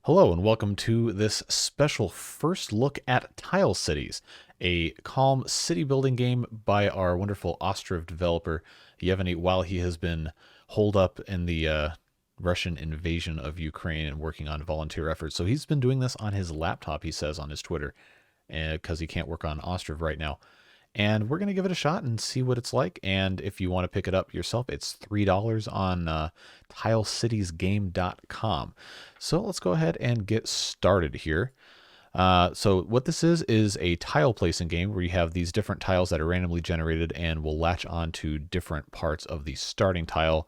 Hello and welcome to this special first look at Tile Cities, a calm city building game by our wonderful Ostriv developer Yevgeny while he has been holed up in the Russian invasion of Ukraine and working on volunteer efforts. So he's been doing this on his laptop, he says on his Twitter, because he can't work on Ostriv right now. And we're going to give it a shot and see what it's like. And if you want to pick it up yourself, it's $3 on TileCitiesGame.com. So let's go ahead and get started here. So what this is a tile placing game where you have these different tiles that are randomly generated and will latch on to different parts of the starting tile.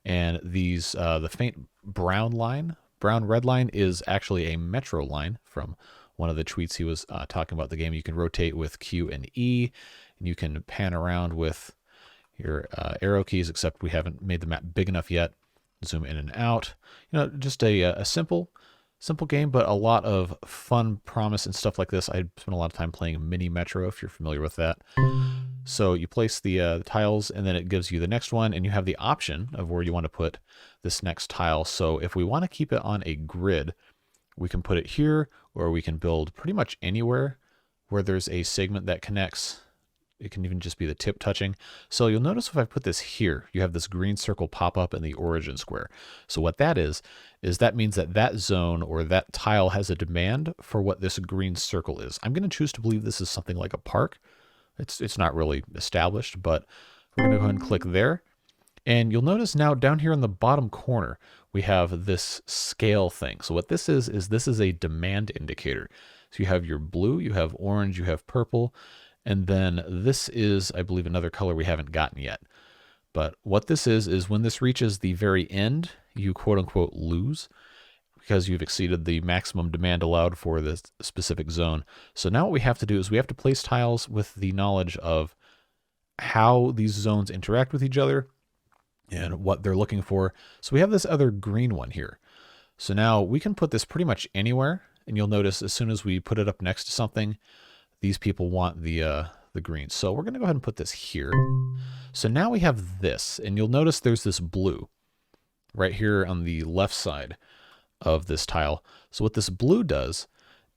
And these, the faint brown red line is actually a metro line from one of the tweets he was talking about the game. You can rotate with Q and E, and you can pan around with your arrow keys, except we haven't made the map big enough yet. Zoom in and out. You know, just a simple game, but a lot of fun promise and stuff like this. I spent a lot of time playing Mini Metro, if you're familiar with that. So you place the tiles, and then it gives you the next one, and you have the option of where you want to put this next tile. So if we want to keep it on a grid, we can put it here, or we can build pretty much anywhere where there's a segment that connects. It can even just be the tip touching. So you'll notice if I put this here, you have this green circle pop up in the origin square. So what that is that means that that zone or that tile has a demand for what this green circle is. I'm going to choose to believe this is something like a park. It's not really established, but we're going to go ahead and click there. And you'll notice now down here in the bottom corner, we have this scale thing. So what this is this is a demand indicator. So you have your blue, you have orange, you have purple, and then this is, I believe, another color we haven't gotten yet. But what this is when this reaches the very end, you quote unquote lose because you've exceeded the maximum demand allowed for this specific zone. So now what we have to do is we have to place tiles with the knowledge of how these zones interact with each other and what they're looking for. So we have this other green one here. So now we can put this pretty much anywhere, and you'll notice as soon as we put it up next to something, these people want the green. So we're going to go ahead and put this here. So now we have this, and you'll notice there's this blue right here on the left side of this tile. So what this blue does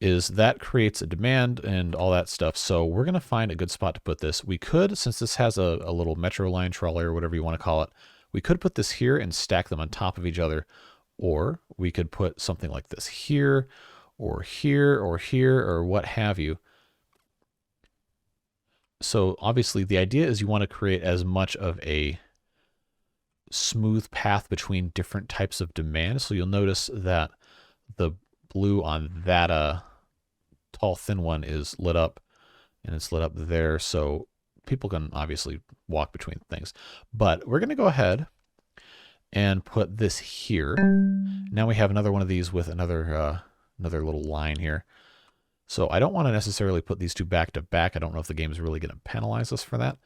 is that creates a demand and all that stuff. So we're going to find a good spot to put this. We could, since this has a little metro line trolley or whatever you want to call it, we could put this here and stack them on top of each other, or we could put something like this here, or here, or here, or what have you. So obviously the idea is you want to create as much of a smooth path between different types of demand. So you'll notice that the blue on that tall thin one is lit up, and it's lit up there. So people can obviously walk between things, but we're going to go ahead and put this here. Now we have another one of these with another little line here. So I don't want to necessarily put these two back to back. I don't know if the game is really going to penalize us for that,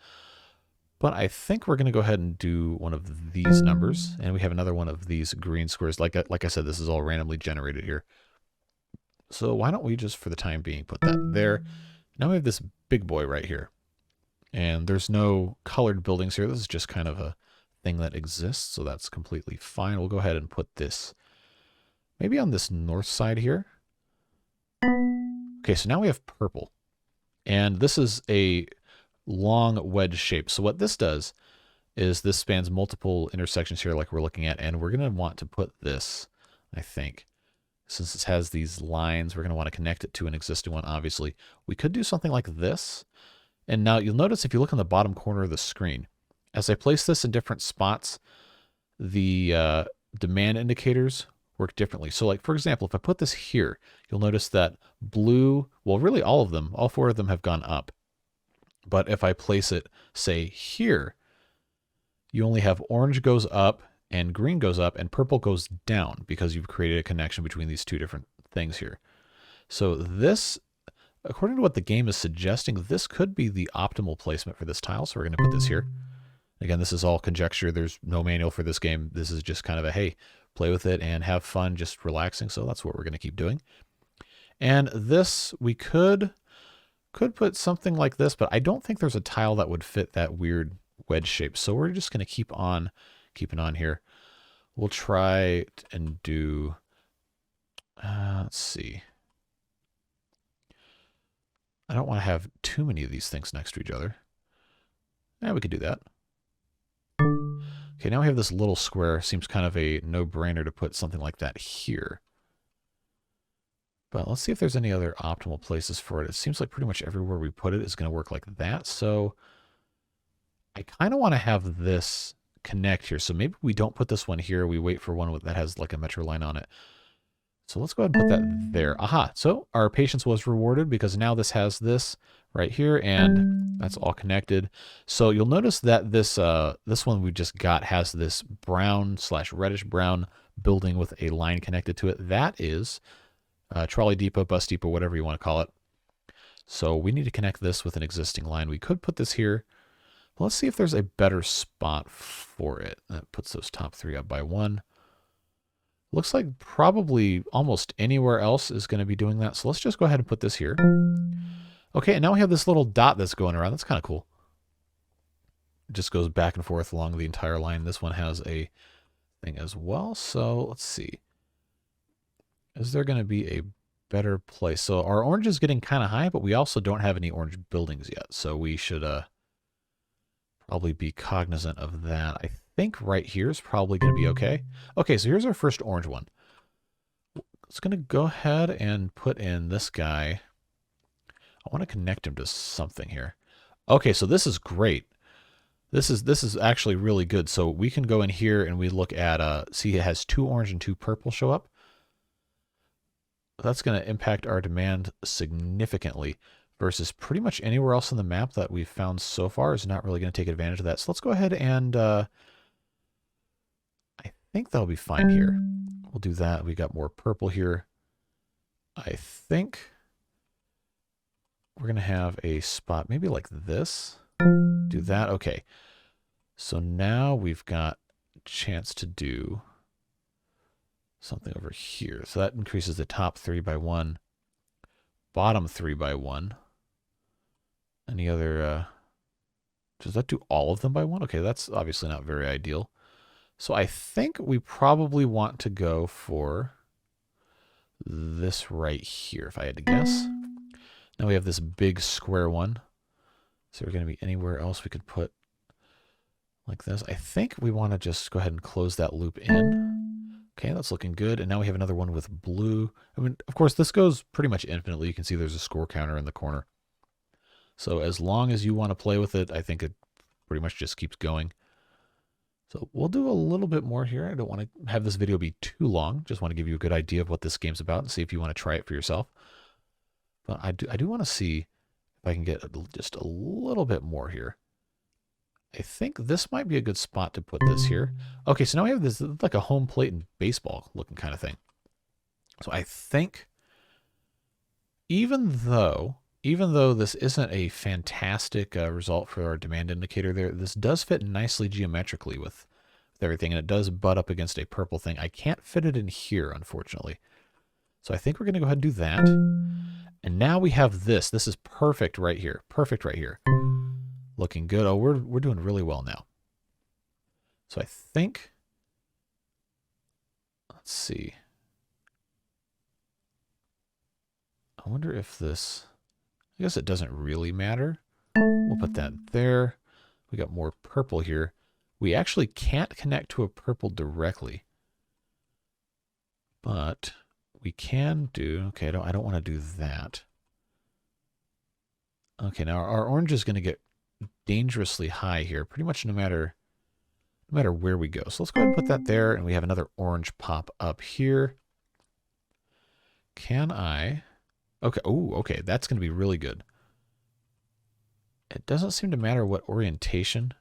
but I think we're going to go ahead and do one of these numbers, and we have another one of these green squares. Like I said, this is all randomly generated here. So why don't we just, for the time being, put that there. Now we have this big boy right here. And there's no colored buildings here. This is just kind of a thing that exists, so that's completely fine. We'll go ahead and put this maybe on this north side here. Okay, so now we have purple. And this is a long wedge shape. So what this does is this spans multiple intersections here like we're looking at, and we're going to want to put this, I think, since it has these lines, we're going to want to connect it to an existing one, obviously. We could do something like this. And now you'll notice if you look on the bottom corner of the screen, as I place this in different spots, the demand indicators work differently. So like, for example, if I put this here, you'll notice that blue, well, really all of them, all four of them have gone up. But if I place it, say here, you only have orange goes up and green goes up and purple goes down because you've created a connection between these two different things here. So this, according to what the game is suggesting, this could be the optimal placement for this tile. So we're going to put this here. Again, this is all conjecture. There's no manual for this game. This is just kind of a, hey, play with it and have fun, just relaxing. So that's what we're going to keep doing. And this, we could put something like this, but I don't think there's a tile that would fit that weird wedge shape. So we're just going to keep on keeping on here. We'll try and do Let's see. I don't want to have too many of these things next to each other. Yeah, we could do that. Okay, now we have this little square. Seems kind of a no-brainer to put something like that here. But let's see if there's any other optimal places for it. It seems like pretty much everywhere we put it is going to work like that. So I kind of want to have this connect here. So maybe we don't put this one here. We wait for one that has like a metro line on it. So let's go ahead and put that there. Aha. So our patience was rewarded because now this has this right here and that's all connected. So you'll notice that this one we just got has this brown/reddish brown building with a line connected to it. That is trolley depot, bus depot, whatever you want to call it. So we need to connect this with an existing line. We could put this here. But let's see if there's a better spot for it. That puts those top three up by one. Looks like probably almost anywhere else is going to be doing that. So let's just go ahead and put this here. Okay, and now we have this little dot that's going around. That's kind of cool. It just goes back and forth along the entire line. This one has a thing as well. So let's see. Is there going to be a better place? So our orange is getting kind of high, but we also don't have any orange buildings yet. So we should probably be cognizant of that. I think right here is probably going to be okay. Okay, so here's our first orange one. It's going to go ahead and put in this guy. I want to connect him to something here. Okay, so this is great. This is actually really good. So we can go in here and we look at, see it has 2 orange and 2 purple show up. That's going to impact our demand significantly versus pretty much anywhere else on the map that we've found so far is not really going to take advantage of that. So let's go ahead and I think that'll be fine here. We'll do that. We got more purple here. I think we're going to have a spot maybe like this. Do that. Okay. So now we've got a chance to do something over here. So that increases the top 3 by 1, bottom 3 by 1. Any other, does that do all of them by 1? Okay, that's obviously not very ideal. So I think we probably want to go for this right here, if I had to guess. Now we have this big square one. So we're going to be anywhere else we could put like this. I think we want to just go ahead and close that loop in. Okay, that's looking good. And now we have another one with blue. I mean, of course, this goes pretty much infinitely. You can see there's a score counter in the corner. So as long as you want to play with it, I think it pretty much just keeps going. So we'll do a little bit more here. I don't want to have this video be too long. Just want to give you a good idea of what this game's about and see if you want to try it for yourself. But I do want to see if I can get just a little bit more here. I think this might be a good spot to put this here. Okay, so now we have this like a home plate and baseball looking kind of thing. So I think even though this isn't a fantastic result for our demand indicator there, this does fit nicely geometrically with everything, and it does butt up against a purple thing. I can't fit it in here, unfortunately. So I think we're going to go ahead and do that. And now we have this. This is perfect right here. Perfect right here. Looking good. Oh, we're doing really well now. So I think, let's see. I wonder if this, I guess it doesn't really matter. We'll put that there. We got more purple here. We actually can't connect to a purple directly, but we can do, okay, I don't want to do that. Okay, now our orange is going to get dangerously high here, pretty much no matter where we go. So let's go ahead and put that there, and we have another orange pop up here. Can I? Okay, oh, okay, that's going to be really good. It doesn't seem to matter what orientation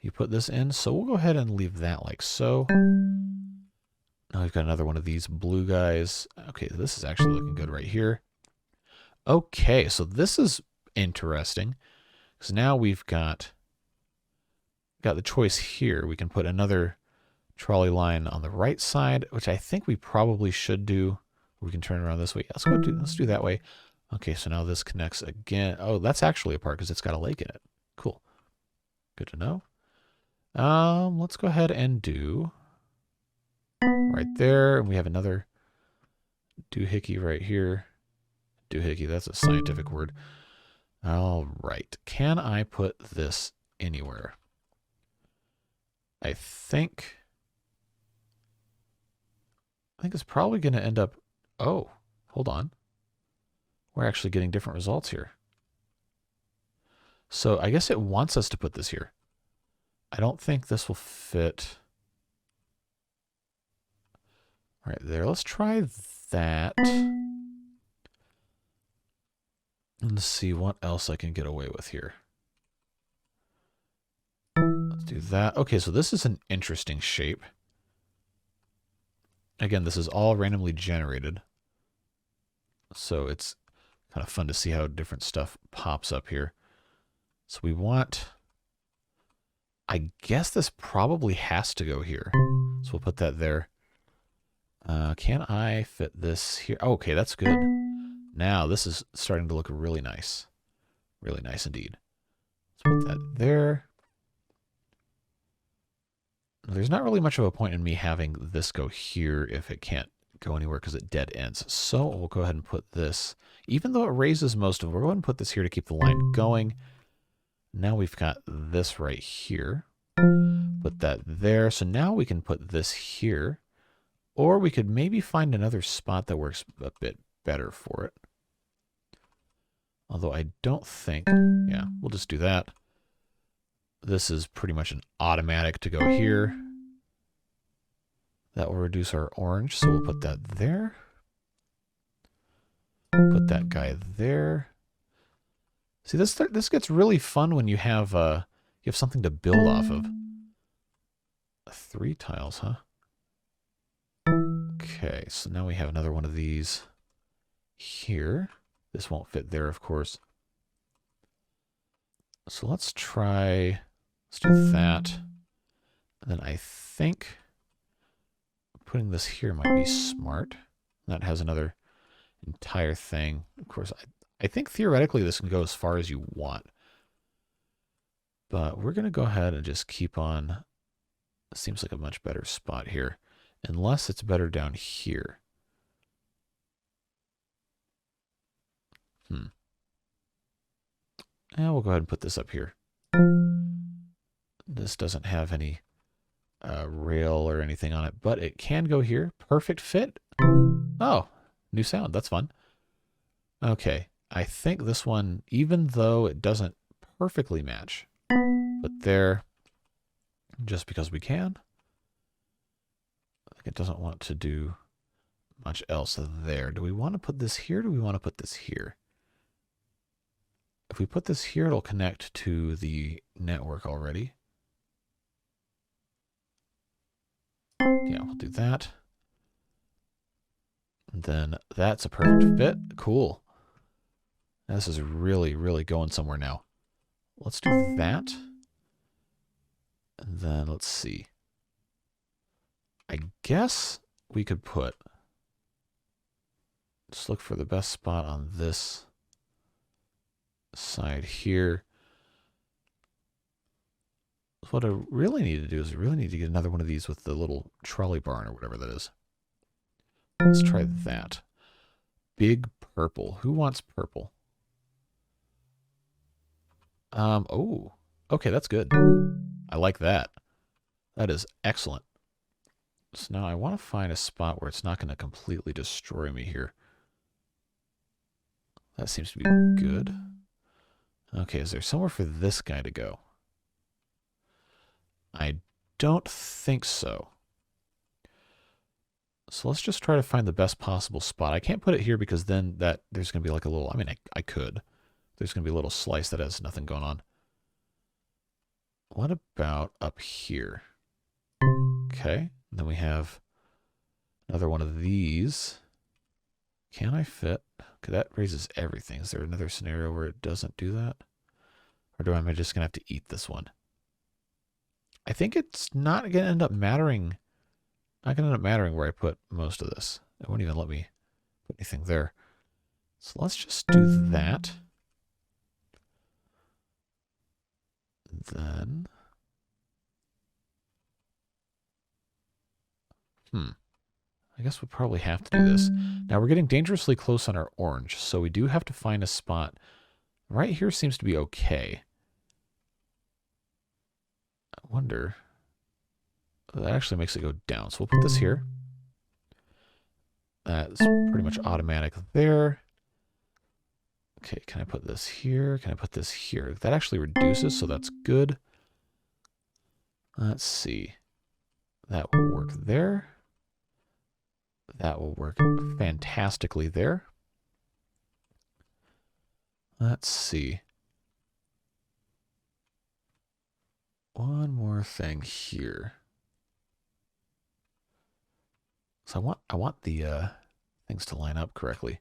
you put this in, so we'll go ahead and leave that like so. Now we've got another one of these blue guys. Okay, this is actually looking good right here. Okay, so this is interesting, because now we've got the choice here. We can put another trolley line on the right side, which I think we probably should do. We can turn around this way. Let's do that way. Okay, so now this connects again. Oh, that's actually a part because it's got a lake in it. Cool. Good to know. Let's go ahead and do right there. And we have another doohickey right here. Doohickey, that's a scientific word. All right. Can I put this anywhere? I think it's probably going to end up... Oh, hold on. We're actually getting different results here. So I guess it wants us to put this here. I don't think this will fit right there. Let's try that. Let's see what else I can get away with here. Let's do that. Okay, so this is an interesting shape. Again, this is all randomly generated. So it's kind of fun to see how different stuff pops up here. So we want... I guess this probably has to go here. So we'll put that there. Can I fit this here? Oh, okay, that's good. Now this is starting to look really nice. Really nice indeed. Let's put that there. There's not really much of a point in me having this go here if it can't go anywhere because it dead ends. So we'll go ahead and put this, even though it raises most of it, we'll go ahead and put this here to keep the line going. Now we've got this right here. Put that there. So now we can put this here. Or we could maybe find another spot that works a bit better for it. Although I don't think... Yeah, we'll just do that. This is pretty much an automatic to go here. That will reduce our orange, so we'll put that there. Put that guy there. See, this gets really fun when you have something to build off of. 3 tiles, huh? Okay, so now we have another one of these here. This won't fit there, of course. So let's try, let's do that. And then I think putting this here might be smart. That has another entire thing. Of course, I think theoretically this can go as far as you want. But we're going to go ahead and just keep on. It seems like a much better spot here. Unless it's better down here. And we'll go ahead and put this up here. This doesn't have any rail or anything on it, but it can go here. Perfect fit. Oh, new sound. That's fun. Okay. I think this one, even though it doesn't perfectly match, but there, just because we can. I think it doesn't want to do much else there. Do we want to put this here? Or do we want to put this here? If we put this here, it'll connect to the network already. Yeah, we'll do that. And then that's a perfect fit. Cool. This is really, really going somewhere now. Let's do that. And then let's see. I guess we could put... Just look for the best spot on this side here. What I really need to do is I really need to get another one of these with the little trolley barn or whatever that is. Let's try that. Big purple. Who wants purple? Oh, okay, that's good. I like that. That is excellent. So now I want to find a spot where it's not going to completely destroy me here. That seems to be good. Okay, is there somewhere for this guy to go? I don't think so. So let's just try to find the best possible spot. I can't put it here because then there's going to be like a little, I mean, I could. There's going to be a little slice that has nothing going on. What about up here? Okay, and then we have another one of these. Can I fit? Okay, that raises everything. Is there another scenario where it doesn't do that? Or am I just going to have to eat this one? I think it's not going to end up mattering. Not going to end up mattering where I put most of this. It won't even let me put anything there. So let's just do that. Then... I guess we'll probably have to do this. Now we're getting dangerously close on our orange, so we do have to find a spot. Right here seems to be okay. I wonder. That actually makes it go down. So we'll put this here. That's pretty much automatic there. Okay, can I put this here? Can I put this here? That actually reduces, so that's good. Let's see. That will work there. That will work fantastically there. Let's see. One more thing here. So I want the things to line up correctly.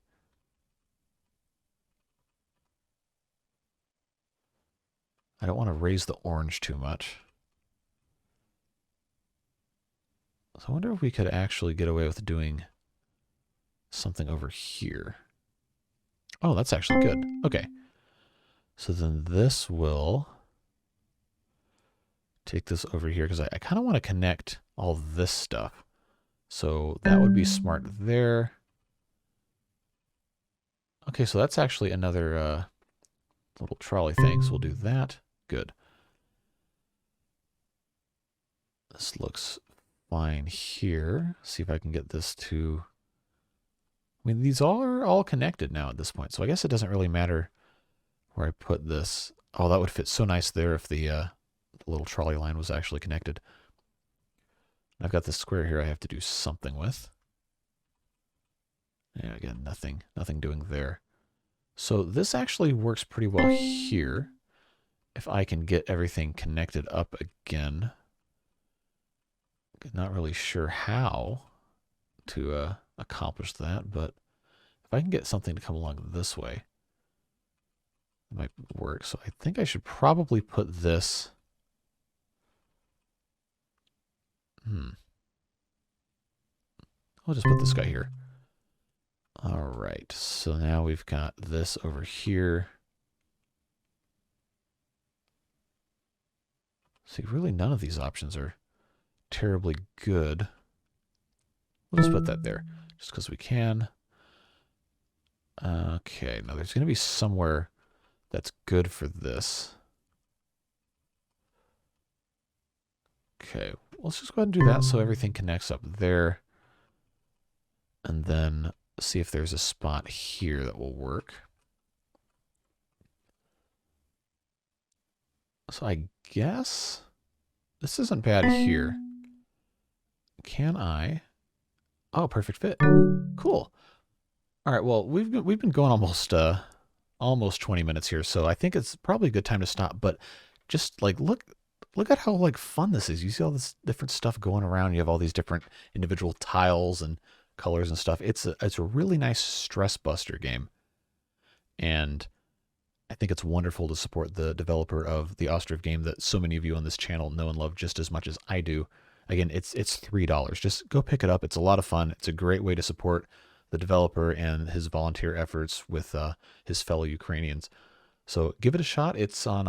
I don't want to raise the orange too much. So I wonder if we could actually get away with doing something over here. Oh, that's actually good. Okay. So then this will take this over here because I kind of want to connect all this stuff. So that would be smart there. Okay, so that's actually another little trolley thing. So we'll do that. Good. This looks fine here. See if I can get this to... I mean, these are all connected now at this point. So I guess it doesn't really matter where I put this. Oh, that would fit so nice there if the little trolley line was actually connected. I've got this square here I have to do something with. Yeah, again, nothing doing there. So this actually works pretty well here. If I can get everything connected up again. Not really sure how to accomplish that, but if I can get something to come along this way, it might work. So I think I should probably put this... I'll just put this guy here. All right, so now we've got this over here. See, really none of these options are terribly good. We'll just put that there, just because we can. Okay, now there's going to be somewhere that's good for this. Okay, let's just go ahead and do that so everything connects up there. And then see if there's a spot here that will work. So I guess this isn't bad here. Can I? Oh, perfect fit. Cool. All right, well, we've been going almost 20 minutes here, so I think it's probably a good time to stop. But just like look at how like fun this is. You see all this different stuff going around. You have all these different individual tiles and colors and stuff. It's a really nice stress buster game, and I think it's wonderful to support the developer of the Ostriv game that so many of you on this channel know and love just as much as I do. Again, it's $3. Just go pick it up. It's a lot of fun. It's a great way to support the developer and his volunteer efforts with his fellow Ukrainians. So give it a shot. It's on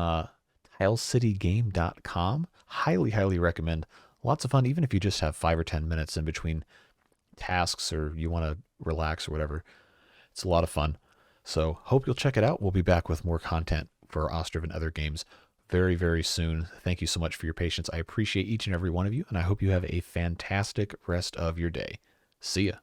tilecitygame.com. Highly recommend. Lots of fun, even if you just have 5 or 10 minutes in between tasks or you want to relax or whatever. It's a lot of fun. So hope you'll check it out. We'll be back with more content for Ostriv and other games very soon. Thank you so much for your patience. I appreciate each and every one of you, and I hope you have a fantastic rest of your day. See ya.